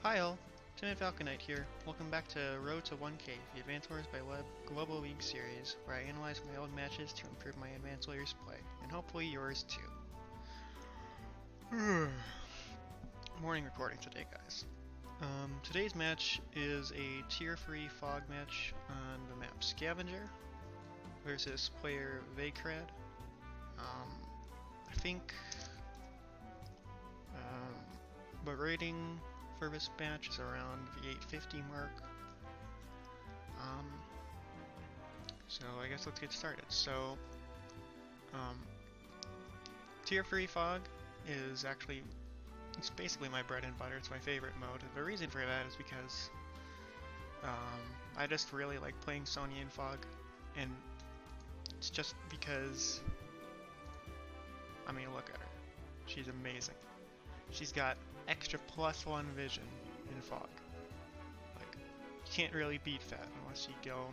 Hi all, Timid Falconite here. Welcome back to Road to 1K, the Advanced Wars by Web Global League series, where I analyze my old matches to improve my Advanced Warriors play, and hopefully yours too. Morning recording today, guys. Today's match is a tier-free fog match on the map Scavenger versus player Vacrad. I think the rating for this match is around the 850 mark. So I guess let's get started. So, tier free fog is it's basically my bread and butter. It's my favorite mode. The reason for that is because I just really like playing Sonja in fog, and it's just because, I mean, look at her. She's amazing. She's got extra +1 vision in fog. Like, you can't really beat that unless you go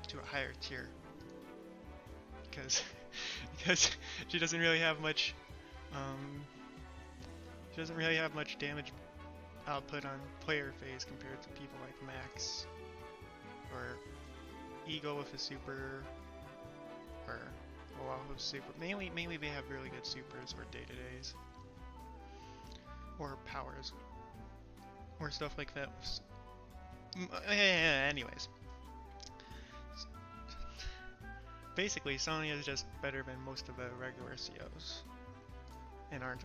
to a higher tier, because she doesn't really have much damage output on player phase compared to people like Max or Eagle with a super, or Olaf with super. Mainly they have really good supers or day-to-days. Or powers, or stuff like that. Anyways, basically, Sonja is just better than most of the regular COs, and aren't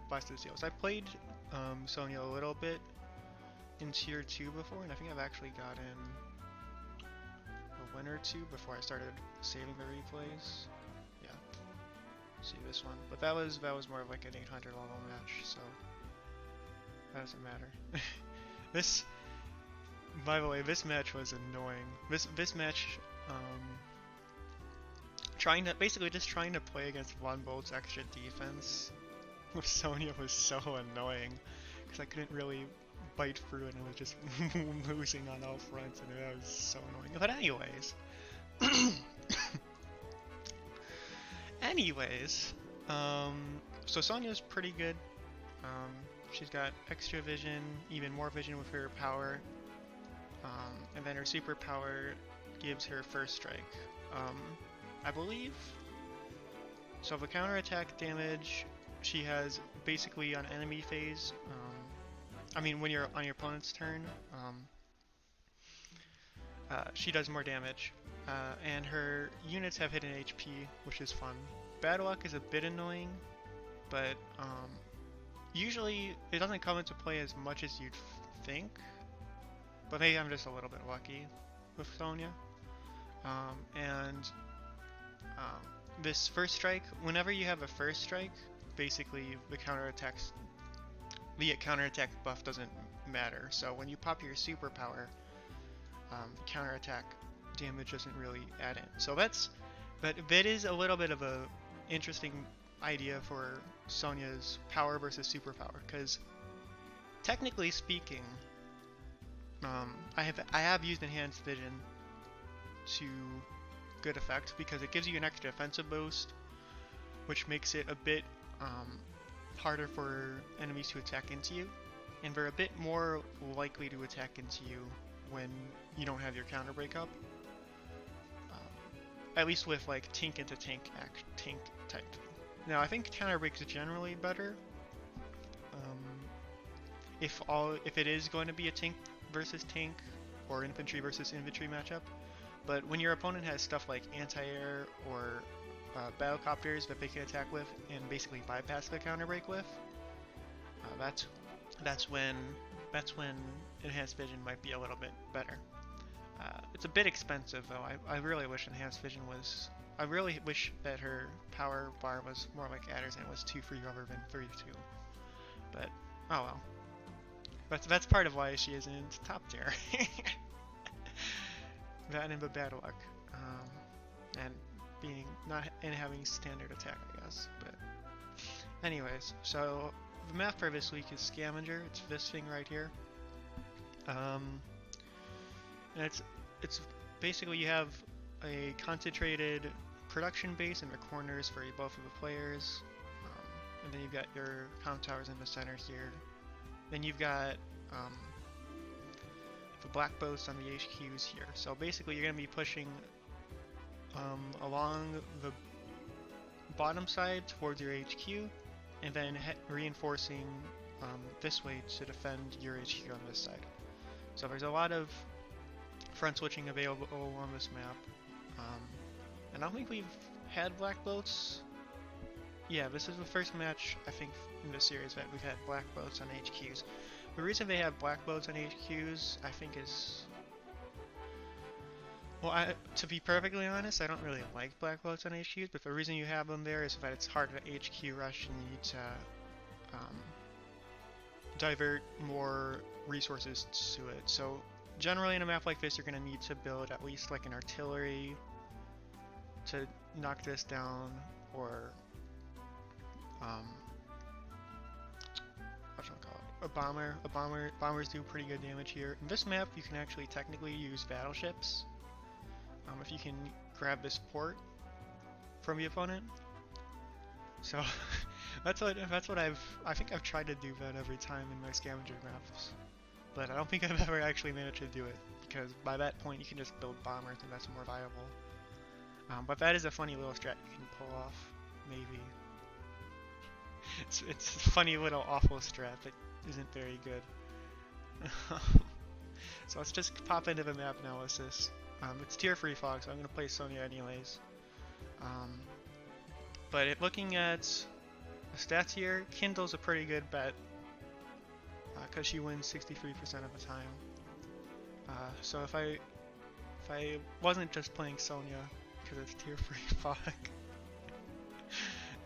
busted COs. I played Sonja a little bit in tier 2 before, and I think I've actually gotten a win or two before I started saving the replays. Yeah. See this one, but that was more of like an 800 level match, so that doesn't matter. This, by the way, this match was annoying. This match, trying to play against Von Bolt's extra defense with Sonja was so annoying because I couldn't really bite through it, and it was just losing on all fronts, and it was so annoying. But anyways. So Sonja's pretty good. She's got extra vision, even more vision with her power, and then her super power gives her first strike. I believe. So the counterattack damage she has basically on enemy phase. I mean, when you're on your opponent's turn, she does more damage. And her units have hidden HP, which is fun. Bad luck is a bit annoying, but usually it doesn't come into play as much as you'd think. But maybe I'm just a little bit lucky with Sonja. This first strike, whenever you have a first strike, basically the counterattack buff doesn't matter. So when you pop your superpower, the counterattack damage doesn't really add in. So that is a little bit of a interesting idea for Sonja's power versus superpower, because technically speaking, I have used enhanced vision to good effect because it gives you an extra defensive boost, which makes it a bit harder for enemies to attack into you, and they're a bit more likely to attack into you when you don't have your counter break up. At least with like tank into tank type thing. Now I think counter break is generally better. If it is going to be a tank versus tank or infantry versus infantry matchup, but when your opponent has stuff like anti-air or battlecopters that they can attack with and basically bypass the counter break with, that's when enhanced vision might be a little bit better. It's a bit expensive though. I really wish enhanced vision was. I really wish that her power bar was more like Adder's and it was 2 free rather than 3-2. But oh well. That's part of why she isn't top tier. That and the bad luck, and having standard attack, I guess. But anyways, so the map for this week is Scavenger. It's this thing right here. And it's basically you have a concentrated production base in the corners for both of the players, and then you've got your comm towers in the center here, then you've got um, the black boats on the HQs here. So basically, you're going to be pushing along the bottom side towards your HQ, and then reinforcing this way to defend your HQ on this side. So there's a lot of front switching available on this map. And I don't think we've had black boats. Yeah, this is the first match, I think, in this series that we've had black boats on HQs. The reason they have black boats on HQs, I think, is... Well, to be perfectly honest, I don't really like black boats on HQs, but the reason you have them there is that it's hard to HQ rush and you need to divert more resources to it. So generally in a map like this, you're going to need to build at least like an artillery to knock this down, or what should I call it? A bomber. Bombers do pretty good damage here. In this map, you can actually technically use battleships if you can grab this port from the opponent. So that's what I think I've tried to do that every time in my scavenger maps, but I don't think I've ever actually managed to do it, because by that point you can just build bombers and that's more viable. But that is a funny little strat you can pull off, maybe. It's a funny little awful strat that isn't very good. So let's just pop into the map analysis. It's tier 3 fog, so I'm going to play Sonja anyways. But looking at the stats here, Kindle's a pretty good bet, because she wins 63% of the time. So if I wasn't just playing Sonja, because it's tier 3 fog,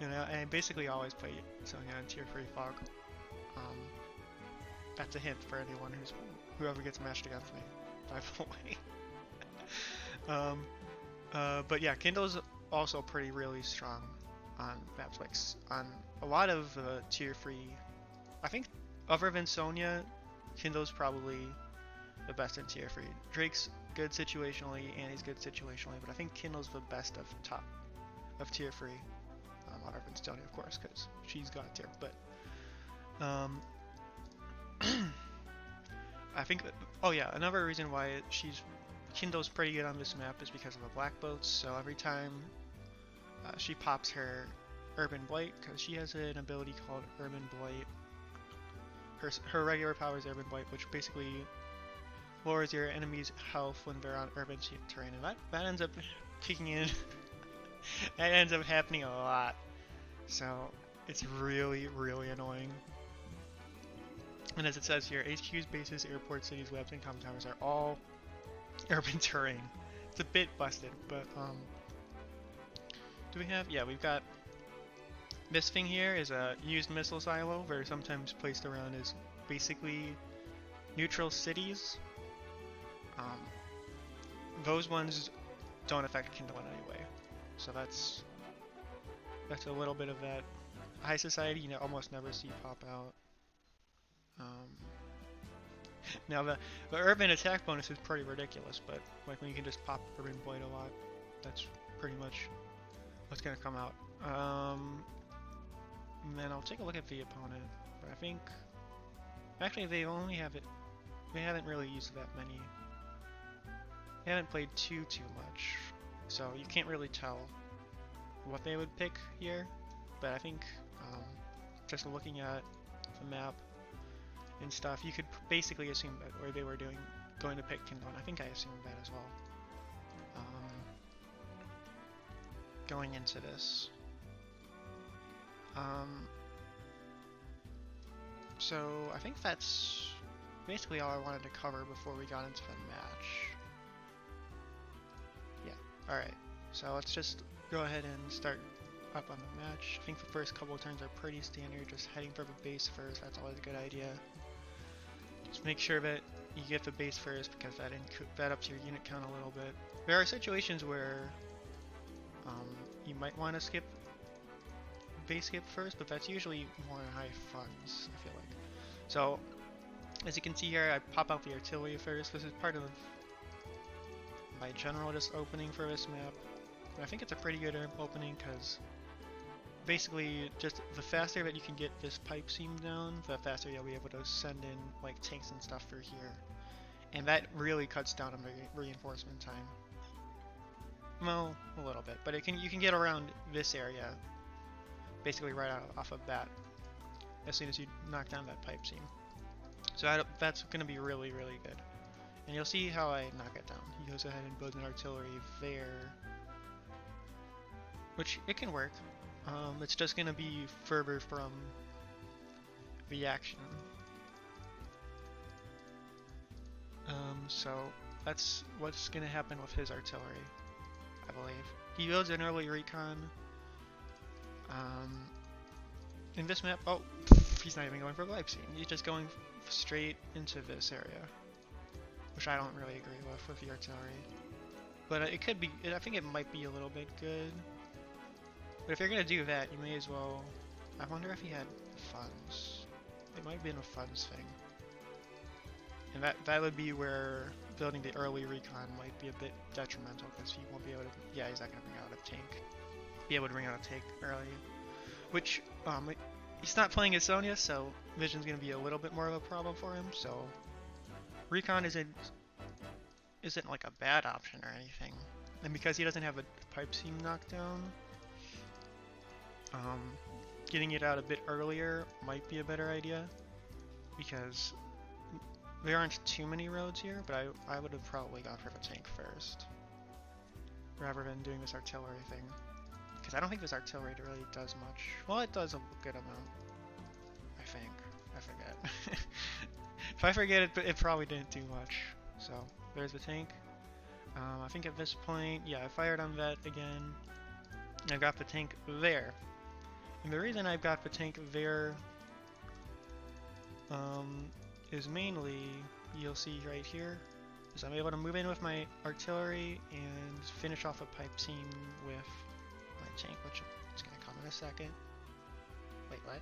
you know, I basically always play Sonja on tier 3 fog. That's a hint for anyone whoever gets matched against me, by the way. But yeah, Kindle's also really strong on maps like on a lot of tier 3. I think other than Sonja, Kindle's probably the best in tier 3. Drake's good situationally, Annie's good situationally, but I think Kindle's the best of top of tier 3. Other than Sonja, of course, because she's god tier. But I think oh yeah, another reason why Kindle's pretty good on this map is because of the black boats. So every time she pops her Urban Blight, because she has an ability called Urban Blight. Her regular power is Urban Blight, which basically lowers your enemy's health when they're on urban terrain, and that ends up kicking in. That ends up happening a lot, so it's really annoying. And as it says here, HQs, bases, airports, cities, webs, and comm towers are all urban terrain. It's a bit busted, but do we have? Yeah, we've got this thing here is a used missile silo, very sometimes placed around as basically neutral cities. Those ones don't affect Kindle in any way, so that's a little bit of that. High society, you know, almost never see pop out. Now the urban attack bonus is pretty ridiculous, but like when you can just pop Urban Blade a lot, that's pretty much what's gonna come out. And then I'll take a look at the opponent, but I think actually they haven't really used that many. They haven't played too much, so you can't really tell what they would pick here. But I think just looking at the map and stuff, you could basically assume that, or they were going to pick Kindle. I think I assumed that as well. Going into this. So I think that's basically all I wanted to cover before we got into the match. Yeah, alright. So let's just go ahead and start up on the match. I think the first couple of turns are pretty standard, just heading for the base first, that's always a good idea. Just make sure that you get the base first, because that ups your unit count a little bit. There are situations where you might want to skip base skip first, but that's usually more high funds, I feel like. So, as you can see here, I pop out the artillery first. This is part of my general just opening for this map. And I think it's a pretty good opening, because basically just the faster that you can get this pipe seam down, the faster you'll be able to send in like tanks and stuff through here, and that really cuts down on the reinforcement time. Well, a little bit, but you can get around this area basically right off of bat as soon as you knock down that pipe seam. So that's going to be really, really good. And you'll see how I knock it down. He goes ahead and builds an artillery there, which it can work. It's just going to be further from the action. So that's what's going to happen with his artillery, I believe. He builds an early recon. In this map, oh, he's not even going for Leipzig. He's just going straight into this area, which I don't really agree with the artillery. But it could be, I think it might be a little bit good. But if you're going to do that, you may as well, I wonder if he had funds. It might have been a funds thing. And that would be where building the early recon might be a bit detrimental, because he won't be able to, yeah, he's not going to bring out a tank. Be able to bring out a tank early. Which, he's not playing as Sonja, so vision's going to be a little bit more of a problem for him, so recon isn't like a bad option or anything. And because he doesn't have a pipe seam knockdown, getting it out a bit earlier might be a better idea, because there aren't too many roads here, but I would have probably gone for the tank first, rather than doing this artillery thing. Because I don't think this artillery really does much. Well, it does a good amount, I think. I forget. If I forget it, it probably didn't do much. So, there's the tank. I think at this point, yeah, I fired on that again. I've got the tank there. And the reason I've got the tank there is mainly, you'll see right here, is I'm able to move in with my artillery and finish off a pipe seam with my tank, which is going to come in a second. Wait, what?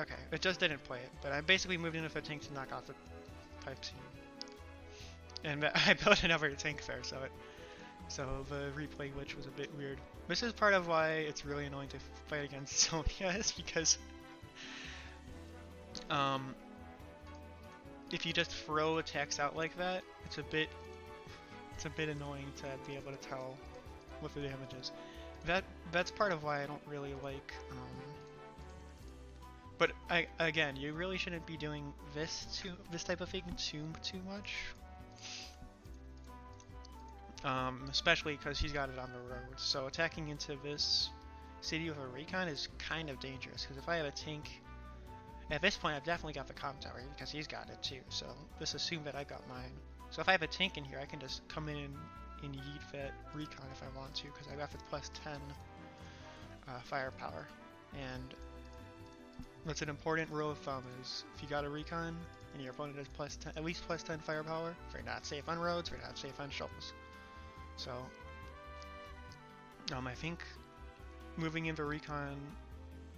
Okay, it just didn't play it, but I basically moved in with a tank to knock off the pipe seam. And I built another tank there, so the replay glitch was a bit weird. This is part of why it's really annoying to fight against Sonja, is because if you just throw attacks out like that, it's a bit annoying to be able to tell what the damage is. That's part of why I don't really like. But again, you really shouldn't be doing this type of thing too much. Especially because he's got it on the road. So attacking into this city with a recon is kind of dangerous, because if I have a tank, at this point I've definitely got the comm tower because he's got it too, so let's assume that I got mine. So if I have a tank in here, I can just come in and yeet that recon if I want to, because I got the plus 10 firepower. And what's an important rule of thumb is, if you got a recon and your opponent has plus 10, at least plus 10 firepower, if you're not safe on roads, if you're not safe on shoals. So, I think moving into recon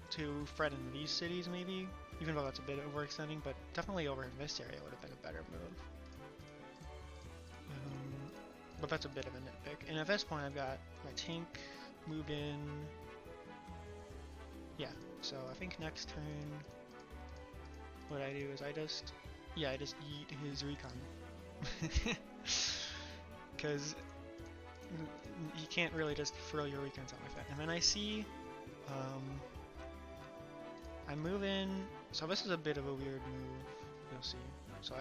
to threaten these cities, maybe, even though that's a bit overextending, but definitely over in this area would have been a better move. But that's a bit of a nitpick. And at this point, I've got my tank move in. Yeah, so I think next turn, what I do is I just yeet his recon. Because you can't really just throw your recons out like that. And then I see, I move in, so this is a bit of a weird move, you'll see. So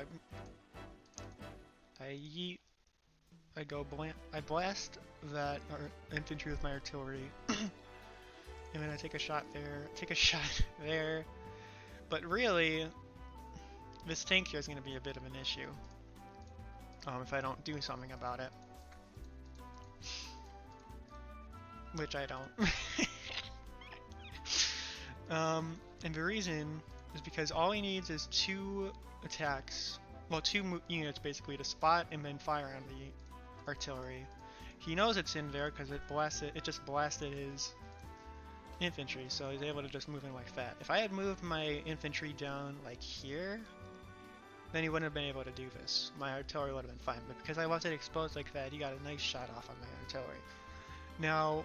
I yeet, I blast that infantry with my artillery, and then I take a shot there, but really, this tank here is going to be a bit of an issue, if I don't do something about it. Which I don't. And the reason is because all he needs is 2 attacks, well, 2 units basically, to spot and then fire on the artillery. He knows it's in there because it just blasted his infantry, so he's able to just move in like that. If I had moved my infantry down like here, then he wouldn't have been able to do this. My artillery would have been fine, but because I left it exposed like that, he got a nice shot off on my artillery. Now,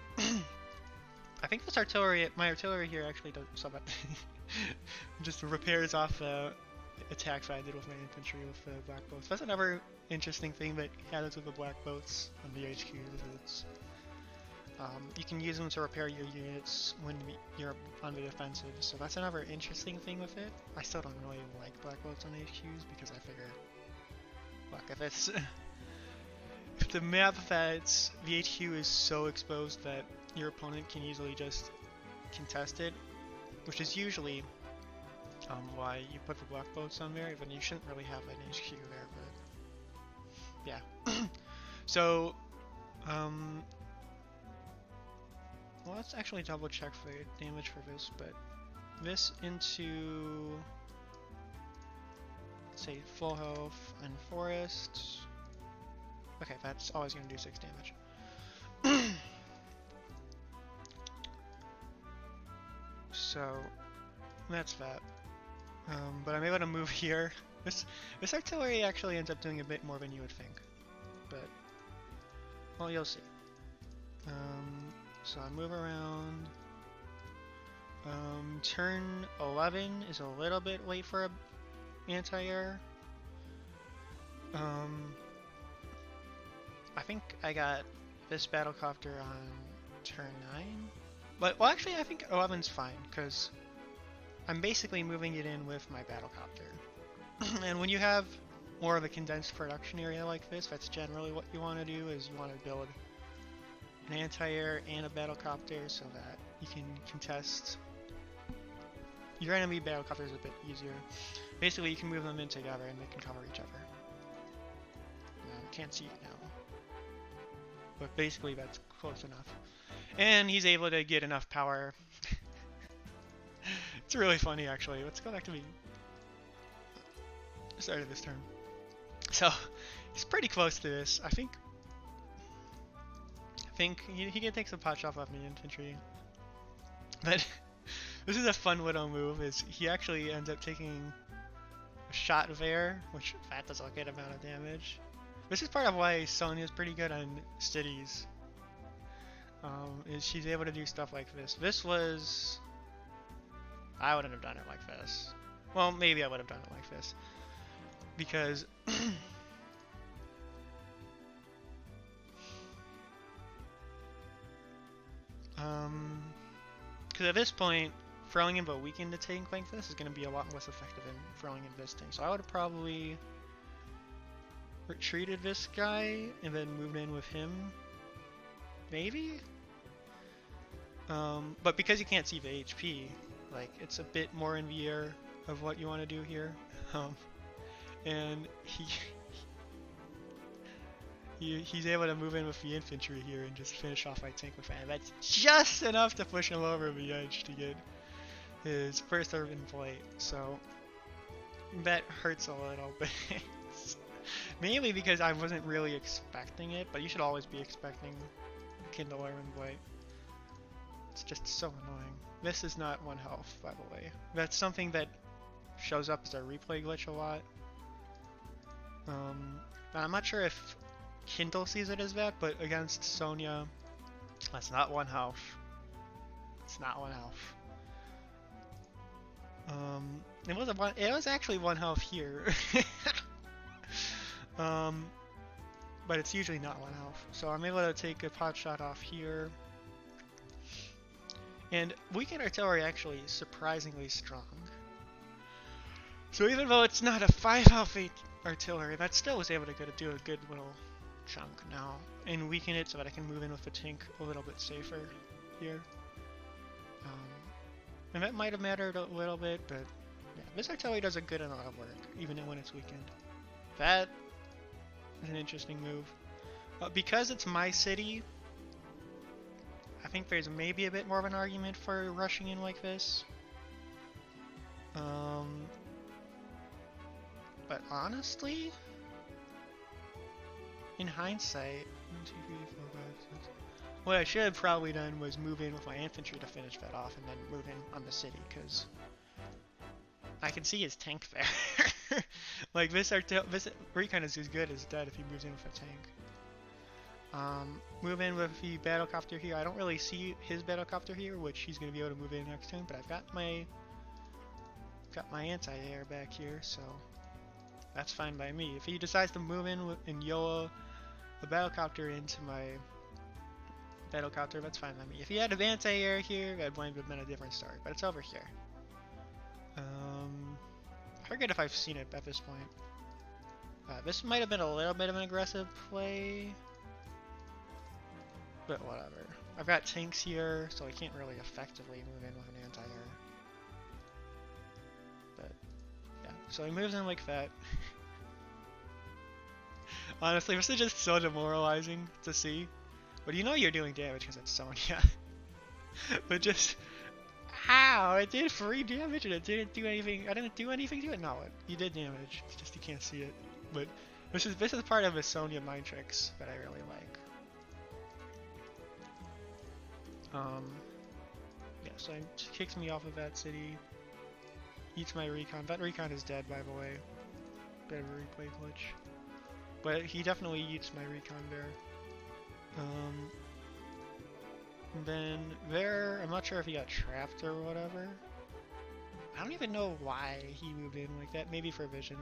I think this artillery, my artillery here actually does so that just repairs off the attacks I did with my infantry with the black boats. That's another interesting thing that happens with the black boats on the HQ. Is you can use them to repair your units when you're on the defensive. So that's another interesting thing with it. I still don't really like black boats on HQs because I figure, look, if it's if the map that's the HQ is so exposed that your opponent can easily just contest it, which is usually why you put the black boats on there, then you shouldn't really have an HQ there, but yeah. So, well, let's actually double check for damage for this, but this into, let's say, full health and forest. Okay, that's always going to do 6 damage. So, that's that. But I'm able to move here. This artillery actually ends up doing a bit more than you would think. But, well, you'll see. So I move around. Turn 11 is a little bit late for a anti-air. I think I got this battlecopter on turn 9. But, well, actually, I think 11's fine, because I'm basically moving it in with my battlecopter. And when you have more of a condensed production area like this, that's generally what you want to do, is you want to build an anti-air and a battlecopter so that you can contest your enemy battlecopters a bit easier. Basically, you can move them in together and they can cover each other. Can't see it now. But basically, that's close enough. And he's able to get enough power. It's really funny, actually. Let's go back to the start of this turn. So, he's pretty close to this. I think he can take some pot shots off me infantry. But this is a fun little move, is he actually ends up taking a shot of air, which that does a good amount of damage. This is part of why Sonja is pretty good on cities. Is she's able to do stuff like this. This was... I wouldn't have done it like this. Well, maybe I would have done it like this. Because... because at this point, throwing in a weakened tank like this is going to be a lot less effective than throwing in this tank. So I would have probably retreated this guy and then moved in with him. Maybe? But because you can't see the HP, like, it's a bit more in the air of what you want to do here. And he's able to move in with the infantry here and just finish off my tank with that. That's just enough to push him over the edge to get his first urban plate. So that hurts a little bit. Mainly because I wasn't really expecting it, but you should always be expecting Kindle urban plate. It's just so annoying. This is not 1 health, by the way. That's something that shows up as a replay glitch a lot. I'm not sure if Kindle sees it as that, but against Sonja, that's not 1 health. It's not 1 health. It was actually 1 health here. But it's usually not 1 health. So I'm able to take a pot shot off here. And weakened artillery actually is surprisingly strong. So even though it's not a 5 health artillery, that still was able to do a good little chunk now. And weaken it so that I can move in with the tank a little bit safer here. And that might have mattered a little bit, but yeah, this artillery does a good amount of work, even when it's weakened. That is an interesting move. Because it's my city, I think there's maybe a bit more of an argument for rushing in like this. But honestly, in hindsight, 1, 2, 3, 4, 5, 6. What I should have probably done was move in with my infantry to finish that off and then move in on the city, because I can see his tank there. Like this recon is as good as dead if he moves in with a tank. Move in with the battlecopter here. I don't really see his battlecopter here, which he's going to be able to move in next turn, but I've got my anti-air back here, so that's fine by me. If he decides to move in and YOLO the battlecopter into my battlecopter, that's fine by me. If he had an anti-air here, I'd blame him in a different story, but it's over here. I forget if I've seen it at this point. This might have been a little bit of an aggressive play, but whatever. I've got tanks here, so I can't really effectively move in with an anti-air. But, yeah, so he moves in like that. Honestly, this is just so demoralizing to see. But you know you're doing damage because it's Sonja. But just... How? It did 3 damage and it didn't do anything. I didn't do anything to it? No, you did damage. It's just you can't see it. But this is part of the Sonja mind tricks that I really like. Yeah, so it kicks me off of that city. Eats my recon. That recon is dead, by the way. Bit of a replay glitch. But he definitely eats my recon there. And then there, I'm not sure if he got trapped or whatever. I don't even know why he moved in like that. Maybe for vision.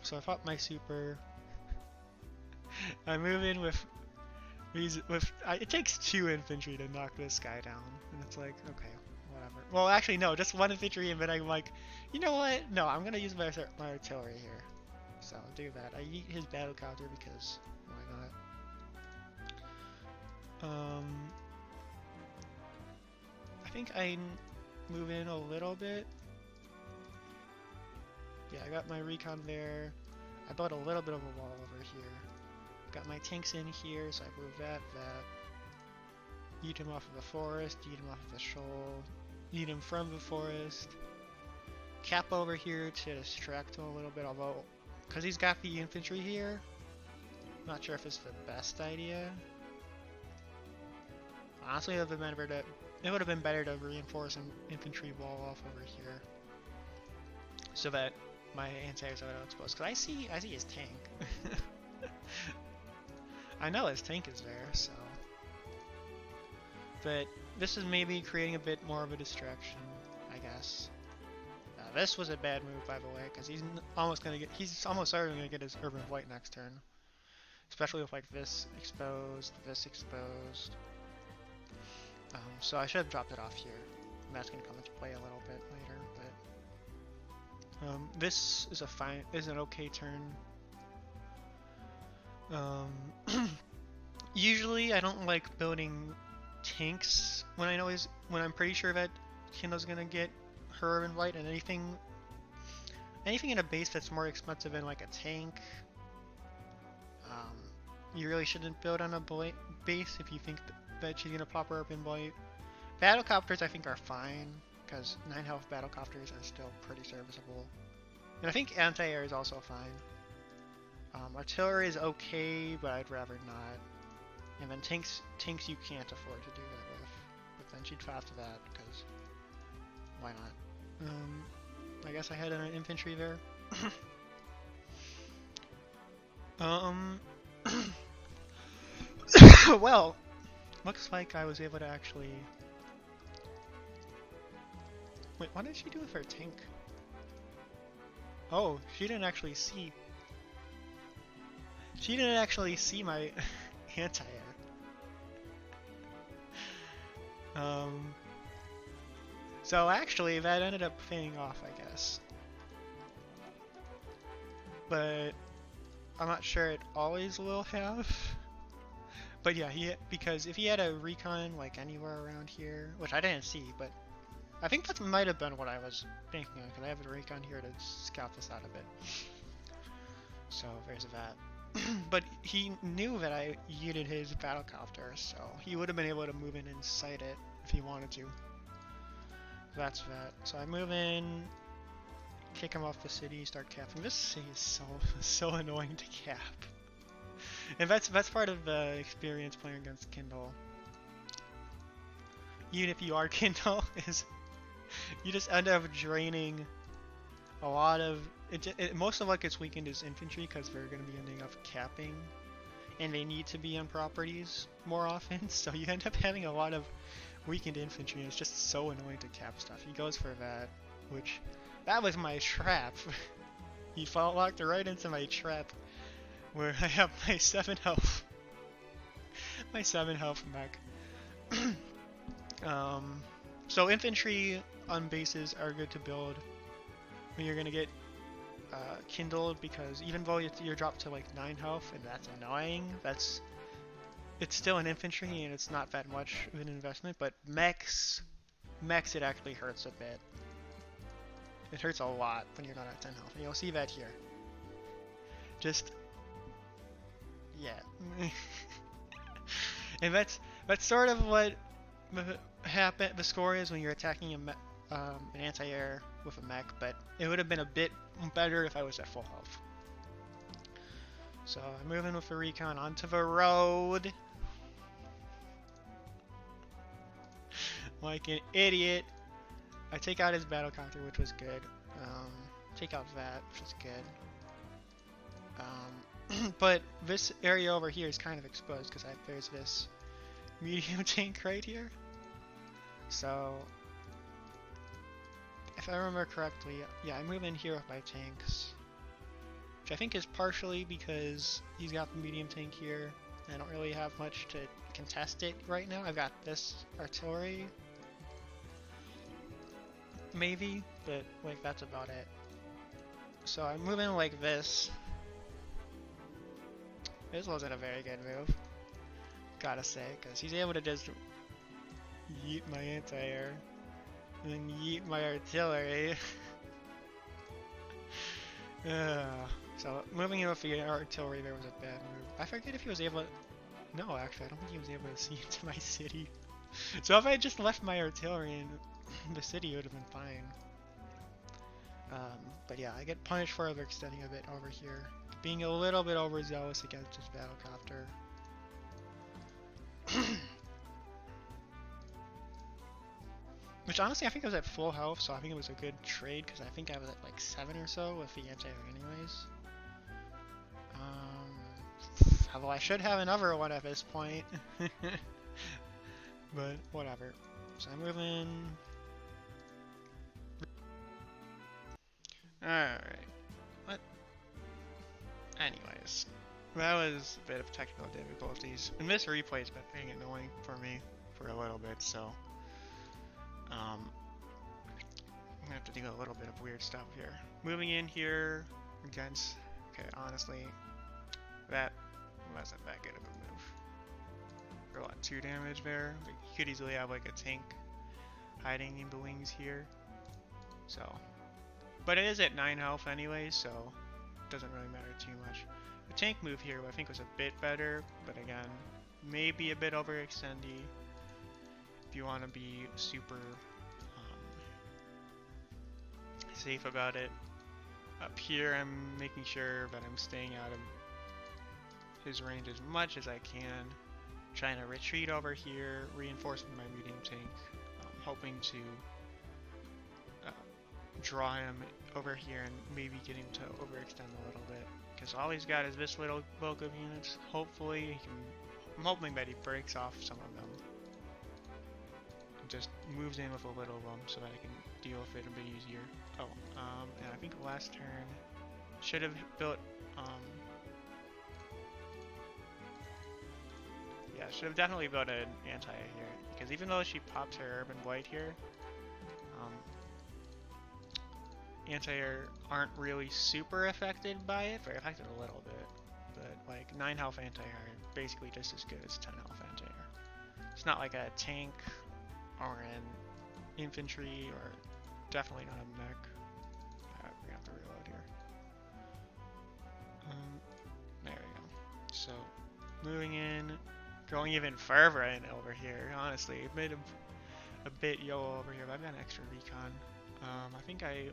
So I fought my super. I move in with these. It takes 2 infantry to knock this guy down, and it's like, okay, whatever. Well, actually, no, just 1 infantry, and then I'm like, you know what? No, I'm gonna use my artillery here. So I'll do that. I eat his battlecopter because why not? I think I move in a little bit. Yeah, I got my recon there. I built a little bit of a wall over here. Got my tanks in here, so I move that. Eat him off of the forest, eat him off of the shoal, eat him from the forest. Cap over here to distract him a little bit, although, because he's got the infantry here, I'm not sure if it's the best idea. Honestly, it would have been better to reinforce an infantry wall off over here, so that my anti-airs are exposed. Because I see his tank. I know his tank is there, so. But this is maybe creating a bit more of a distraction, I guess. This was a bad move, by the way, because he's almost certainly gonna get his urban flight next turn, especially with like this exposed. So I should have dropped it off here. And that's gonna come into play a little bit later, but this is an okay turn. Usually I don't like building tanks when I'm pretty sure that Kindle's gonna get her urban flight, and anything in a base that's more expensive than like a tank, you really shouldn't build on a base if you think that she's gonna pop her urban flight. Battlecopters I think are fine, because 9 health battlecopters are still pretty serviceable. And I think anti-air is also fine. Artillery is okay, but I'd rather not. And then tanks you can't afford to do that with. But then she'd fast that, because why not? I guess I had an infantry there. Well, looks like I was able to actually... Wait, what did she do with her tank? Oh, she didn't actually see... She didn't actually see my anti-air. So actually, that ended up paying off, I guess. But I'm not sure it always will have. But yeah, because if he had a recon like anywhere around here, which I didn't see, but I think that might have been what I was thinking of, because I have a recon here to scout this out a bit. So there's that. But he knew that I yeeted his battlecopter, so he would have been able to move in and sight it if he wanted to. That's that. So I move in, kick him off the city, start capping. This city is so annoying to cap. And that's part of the experience playing against Kindle. Even if you are Kindle, is You just end up draining a lot of most of what gets weakened is infantry because they're going to be ending up capping, and they need to be on properties more often. So you end up having a lot of weakened infantry, and it's just so annoying to cap stuff. He goes for that, which that was my trap. He fault locked right into my trap, where I have my 7 health, my 7 health mech. So infantry on bases are good to build when you're gonna get kindled, because even though you're dropped to like 9 health and that's annoying, it's still an infantry and it's not that much of an investment. But mechs it actually hurts a bit. It hurts a lot when you're not at 10 health, and you'll see that here. Just yeah. And that's sort of what the score is when you're attacking an anti-air with a mech, but it would have been a bit better if I was at full health. So I'm moving with the recon onto the road like an idiot. I take out his battlecopter, which was good. Take out that, which is good. But this area over here is kind of exposed because there's this medium tank right here. So if I remember correctly, yeah, I move in here with my tanks, which I think is partially because he's got the medium tank here. I don't really have much to contest it right now. I've got this artillery, maybe, but like that's about it. So I'm moving like this. This wasn't a very good move, gotta say, because he's able to just yeet my anti-air and then yeet my artillery. So moving in with the artillery there was a bad move. I forget if he was able to... No, actually, I don't think he was able to see into my city. So if I had just left my artillery in the city, it would have been fine. But yeah, I get punished for overextending a bit over here, being a little bit overzealous against his battlecopter. Which honestly, I think I was at full health, so I think it was a good trade, because I think I was at like 7 or so with the anti-air anyways. Although I should have another one at this point. But whatever. So I'm moving... Alright. What? Anyways. That was a bit of technical difficulties. And this replay's been being annoying for me for a little bit, so... I'm gonna have to do a little bit of weird stuff here. Moving in here against... Okay, honestly, that wasn't that good of a move. For a lot 2 damage there, but you could easily have like a tank hiding in the wings here. So, but it is at 9 health anyway, so it doesn't really matter too much. The tank move here I think was a bit better, but again, maybe a bit overextendy if you want to be super safe about it. Up here I'm making sure that I'm staying out of his range as much as I can. Trying to retreat over here, reinforcing my medium tank, hoping to draw him over here and maybe get him to overextend a little bit. Because all he's got is this little bulk of units. Hopefully he can, I'm hoping that he breaks off some of them. And just moves in with a little of them so that I can deal with it a bit easier. Oh, and I think last turn should have built, yeah, should have definitely built an anti-air here, because even though she pops her urban blight here, anti-air aren't really super affected by it. They're affected a little bit, but like 9 health anti-air basically just as good as 10 health anti-air. It's not like a tank or an infantry, or definitely not a mech. We have to reload here. There we go. So moving in, going even further in over here. Honestly, it made a bit YOLO over here, but I've got an extra recon. I think I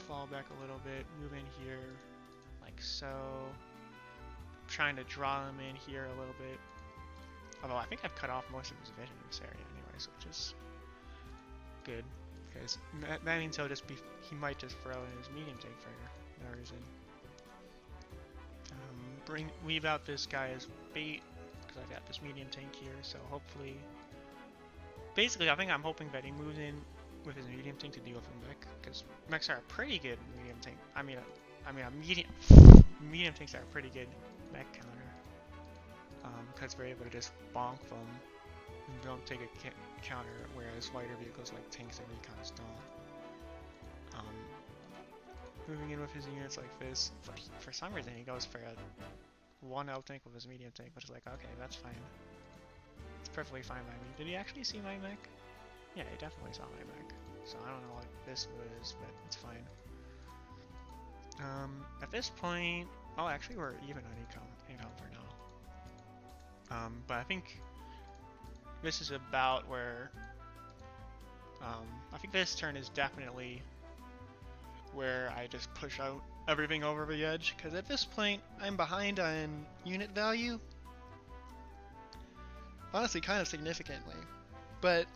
fall back a little bit, move in here, like so. Trying to draw him in here a little bit. Although I think I've cut off most of his vision in this area anyways, which is good Because that means he might just throw in his medium tank for no reason. Weave out this guy as bait, because I got this medium tank here, so hopefully... Basically, I think I'm hoping that he moves in with his medium tank to deal with a mech, because mechs are a pretty good medium tank. I mean a medium tanks are a pretty good mech counter, because we're able to just bonk them and don't take a counter, whereas lighter vehicles like tanks and recons don't. Moving in with his units like this, for some reason he goes for a 1L tank with his medium tank, which is like, okay, that's fine. It's perfectly fine by me. Did he actually see my mech? Yeah, he definitely saw my mech. So I don't know what this was, but it's fine. At this point, oh, actually we're even on income for now. But I think this is about where, I think this turn is definitely where I just push out everything over the edge, because at this point I'm behind on unit value, honestly kind of significantly, but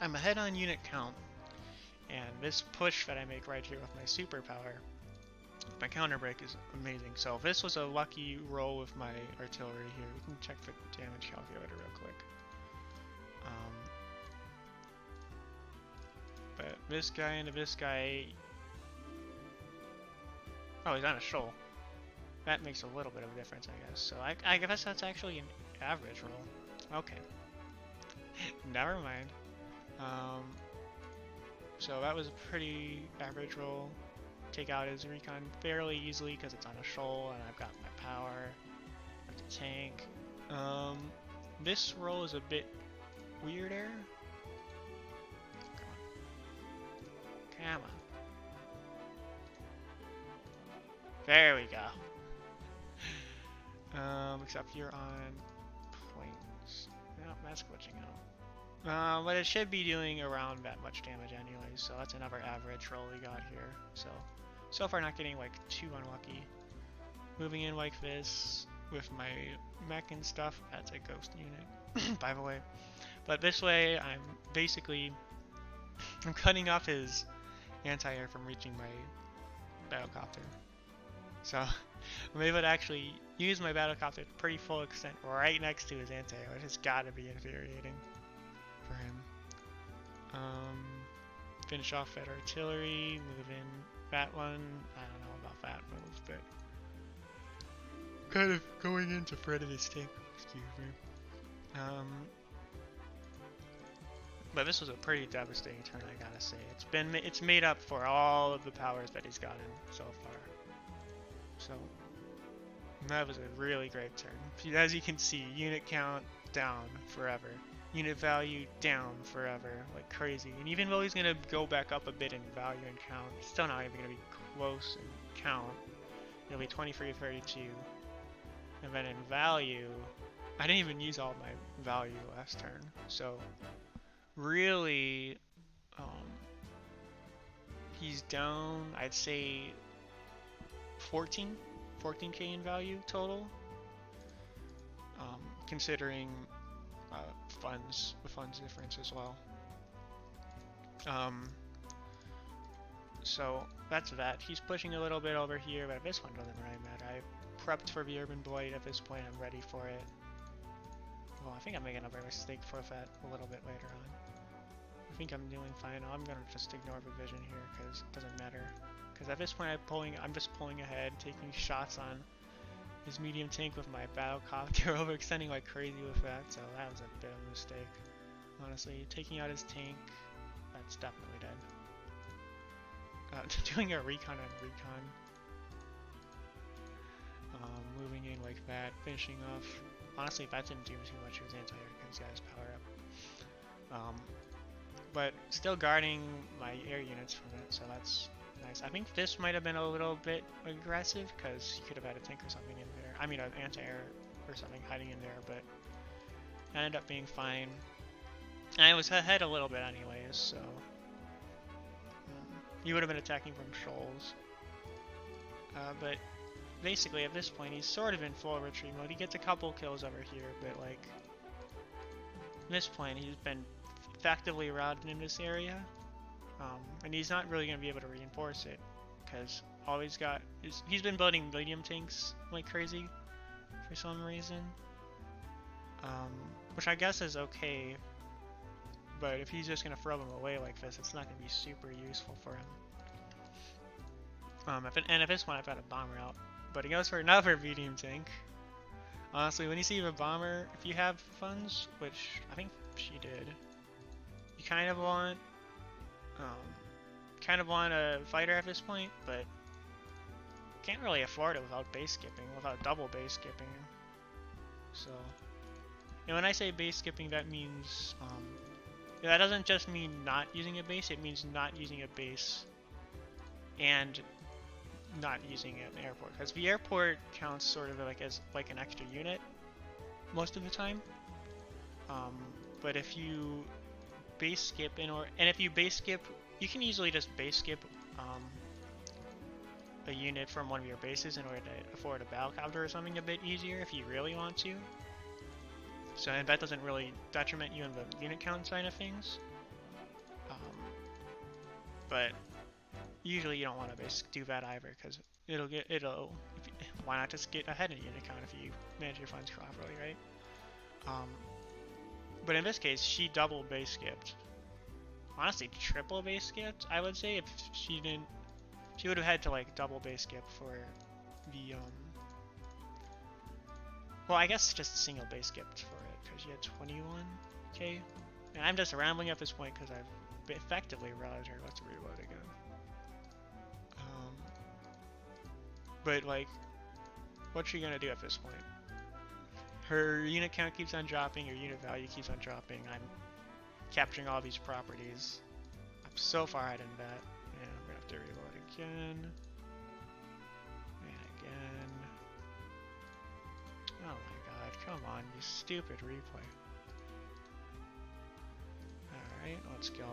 I'm ahead on unit count, and this push that I make right here with my superpower, my counter break, is amazing. So if this was a lucky roll with my artillery here, we can check the damage calculator real quick. But this guy into this guy, oh, he's on a shoal. That makes a little bit of a difference, I guess. So I guess that's actually an average roll. Okay. Never mind. So that was a pretty average roll. Take out his recon fairly easily because it's on a shoal and I've got my power. Got the tank. This roll is a bit weirder. Come on. There we go. Except you're on planes. No, that's glitching out. But it should be doing around that much damage anyway, so that's another average roll we got here. So far not getting like too unlucky. Moving in like this with my mech and stuff. That's a ghost unit, by the way. But this way, I'm cutting off his anti-air from reaching my battlecopter. So I'm able to actually use my battlecopter to pretty full extent right next to his anti-air, which has got to be infuriating for him. Finish off that artillery, move in that one. I don't know about that move, but kind of going into threat of his tank. Excuse me. But this was a pretty devastating turn, I gotta say. It's made up for all of the powers that he's gotten so far. So that was a really great turn. As you can see, unit count down forever. Unit value down forever, like crazy. And even though he's gonna go back up a bit in value and count, it's still not even gonna be close in count. It'll be 23-32. And then in value, I didn't even use all my value last turn. So really, he's down, I'd say 14k in value total, considering the funds difference as well. So that's that. He's pushing a little bit over here, but this one doesn't really matter. I prepped for the Urban Blight. At this point, I'm ready for it. Well, I think I'm making another mistake for that a little bit later on. I think I'm doing fine. I'm gonna just ignore the vision here because it doesn't matter. Because at this point, I'm just pulling ahead, taking shots on his medium tank with my battlecopter, overextending like crazy with that. So that was a bit of a mistake. Honestly, taking out his tank, that's definitely dead. Doing a recon on recon. Moving in like that, finishing off. Honestly, that didn't do too much. It was anti-air because he got his power up. But still guarding my air units from it, so that's nice. I think this might have been a little bit aggressive because he could have had a tank or something in there. I mean, an anti-air or something hiding in there, but it ended up being fine. And I was ahead a little bit anyways, so he would have been attacking from shoals. But basically at this point he's sort of in full retreat mode. He gets a couple kills over here, but like at this point he's been effectively routed in this area. and he's not really going to be able to reinforce it because all he's got is he's been building medium tanks like crazy for some reason, which I guess is okay, but if he's just going to throw them away like this, it's not going to be super useful for him. And at this one I've got a bomber out, but he goes for another medium tank. Honestly, when you see a bomber, if you have funds, which I think she did, you kind of want a fighter at this point, but can't really afford it without base skipping, without double base skipping. So, and when I say base skipping, that means that doesn't just mean not using a base; it means not using a base and not using an airport, because the airport counts sort of like as like an extra unit most of the time. But if you base skip and if you base skip, you can easily just base skip a unit from one of your bases in order to afford a battlecopter or something a bit easier if you really want to. So and that doesn't really detriment you in the unit count side of things. But usually you don't want to do that either, because why not just get ahead in unit count if you manage your funds properly, right? But in this case, she double base skipped. Honestly, triple base skipped, I would say. If she didn't, she would have had to like double base skip for the well, I guess just single base skipped for it because she had 21k. And I'm just rambling at this point because I've effectively routed her. Let's reload again. But like, what's she gonna do at this point? Her unit count keeps on dropping, her unit value keeps on dropping. I'm capturing all these properties. I'm so far ahead in that. And I'm gonna have to reload again. And again. Oh my god, come on, you stupid replay. Alright, let's go.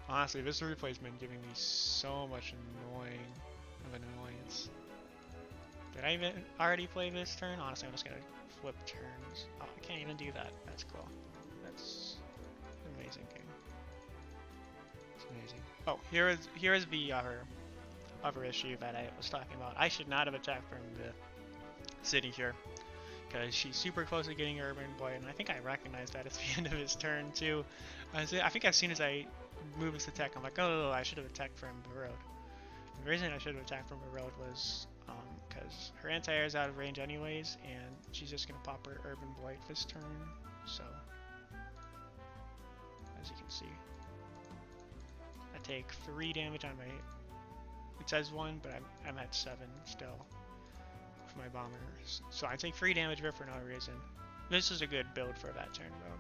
Honestly, this replay's been giving me so much annoyance. Did I even already play this turn? Honestly, I'm just gonna flip turns. Oh, I can't even do that. That's cool. That's an amazing game. It's amazing. Oh, here is the other issue that I was talking about. I should not have attacked from the city here, because she's super close to getting Urban Boy, and I think I recognized that at the end of his turn too. I think as soon as I move this attack, I'm like, oh, I should have attacked from the road. And the reason I should have attacked from the road was because her anti-air is out of range anyways, and she's just gonna pop her Urban Blight this turn. So, as you can see, I take 3 damage on my. It says 1, but I'm at 7 still with my bombers. So I take 3 damage there for no reason. This is a good build for that turn though.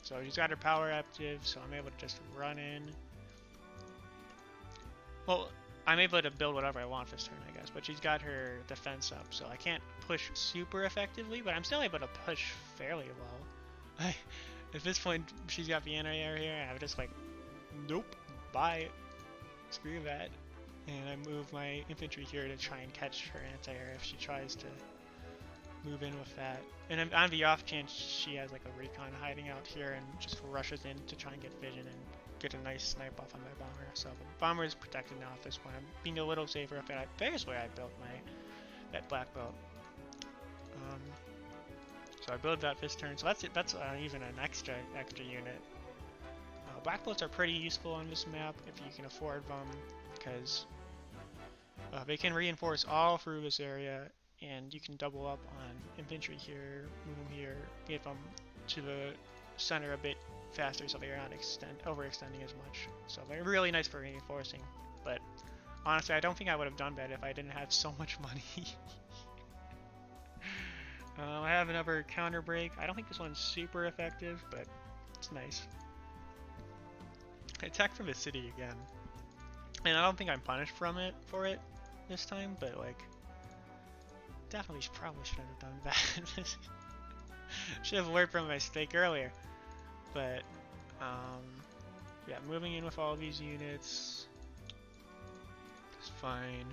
So she's got her power active, so I'm able to just run in. Well, I'm able to build whatever I want this turn, I guess, but she's got her defense up, so I can't push super effectively, but I'm still able to push fairly well. At this point, she's got the anti-air here, and I'm just like, nope, bye, screw that. And I move my infantry here to try and catch her anti-air if she tries to move in with that. And on the off chance she has like a recon hiding out here and just rushes in to try and get vision and get a nice snipe off on my bomber. So the bomber is protected now at this point. I'm being a little safer if there's where I built that black belt. So I build that this turn. So that's even an extra unit. Black belts are pretty useful on this map if you can afford them, because they can reinforce all through this area, and you can double up on infantry here, move them here, get them to the center a bit faster so they're not overextending as much. So they're really nice for reinforcing, but honestly I don't think I would have done that if I didn't have so much money. I have another counter break. I don't think this one's super effective, but it's nice. I attack from the city again, and I don't think I'm punished for it this time, but like, definitely probably shouldn't have done that. Should have learned from my mistake earlier. But yeah, moving in with all these units is fine.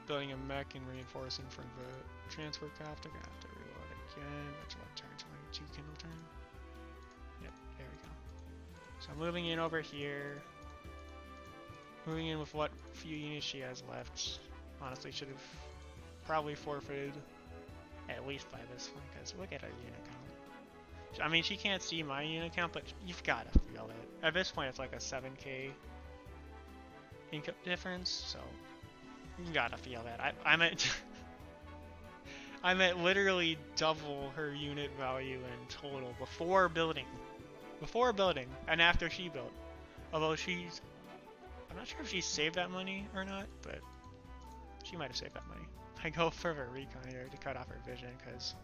Building a mech and reinforcing from the transfer copter. Gonna have to reload again. That's what turns only 2 Kindle turn. Yep, there we go. So I'm moving in over here. Moving in with what few units she has left. Honestly, should have probably forfeited at least by this one, because look at her unit count. I mean, she can't see my unit count, but you've got to feel it. At this point, it's like a 7k income difference, so you gotta feel that. I'm at I'm at literally double her unit value in total before building, and after she built. Although I'm not sure if she saved that money or not, but she might have saved that money. I go for a recon here to cut off her vision, because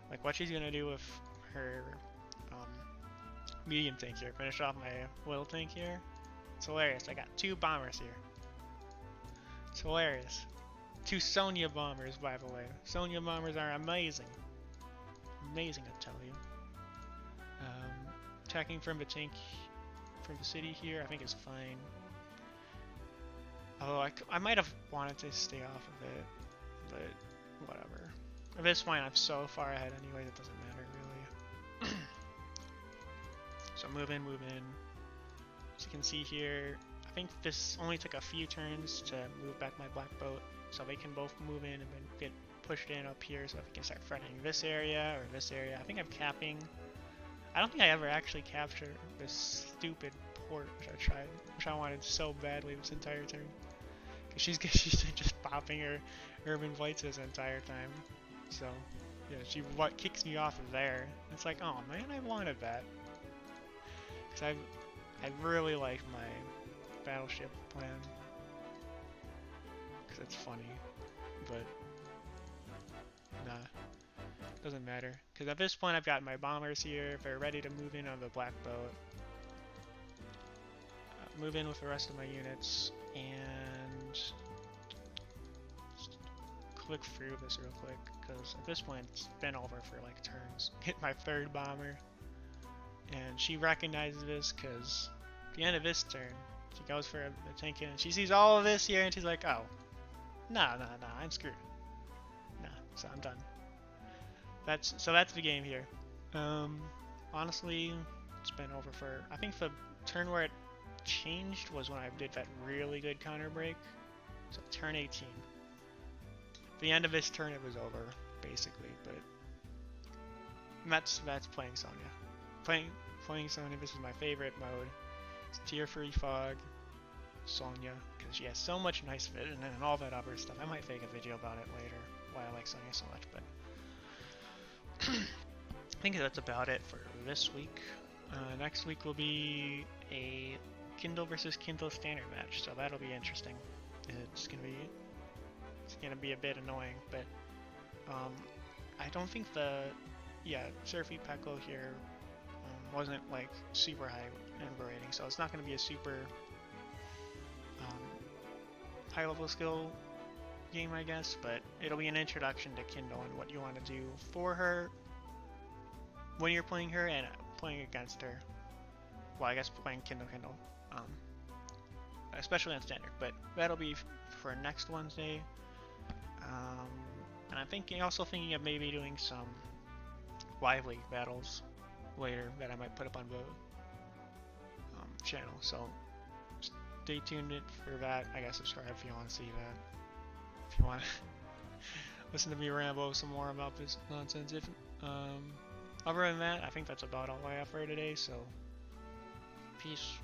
like what she's gonna do with her medium tank here, finish off my little tank here. It's hilarious. I got 2 bombers here. It's hilarious. 2 Sonja bombers, by the way. Sonja bombers are amazing. Amazing, I tell you. Attacking from the tank, from the city here, I think is fine. Although I might have wanted to stay off of it, but whatever. At this point, I'm so far ahead anyway, that doesn't matter really. So move in. As you can see here, I think this only took a few turns to move back my black boat, so they can both move in and then get pushed in up here, so we can start threatening this area or this area. I think I'm capping. I don't think I ever actually captured this stupid port, which I wanted so badly this entire turn. Cause she's just popping her urban flights this entire time. So yeah, she kicks me off of there. It's like, oh man, I wanted that. Cause I really like my battleship plan, because it's funny, but nah, doesn't matter, because at this point I've got my bombers here. They're ready to move in on the black boat, move in with the rest of my units, and just click through this real quick, because at this point it's been over for like turns. Hit my 3rd bomber, and she recognizes this, because at the end of this turn, she goes for a tank in, and she sees all of this here, and she's like, oh, nah, I'm screwed. Nah, so I'm done. That's the game here. Honestly, it's been over for, I think the turn where it changed was when I did that really good counter break. So turn 18. The end of this turn, it was over, basically, but that's playing Sonja. Playing Sonja, this is my favorite mode. It's tier 3 fog, Sonja, because she has so much nice vision and all that other stuff. I might make a video about it later, why I like Sonja so much, but I think that's about it for this week. Next week will be a Kindle versus Kindle standard match, so that'll be interesting. It's gonna be a bit annoying, but I don't think Surfy Pekko here wasn't like super high Ember rating, so it's not going to be a super high level skill game, I guess, but it'll be an introduction to Kindle and what you want to do for her when you're playing her and playing against her. Well, I guess playing Kindle, especially on standard, but that'll be for next Wednesday. And I'm also thinking of maybe doing some live league battles later that I might put up on the channel, so stay tuned for that. I guess subscribe if you want to see that. If you want to listen to me ramble some more about this nonsense. Other than that, I think that's about all I have for today, so peace.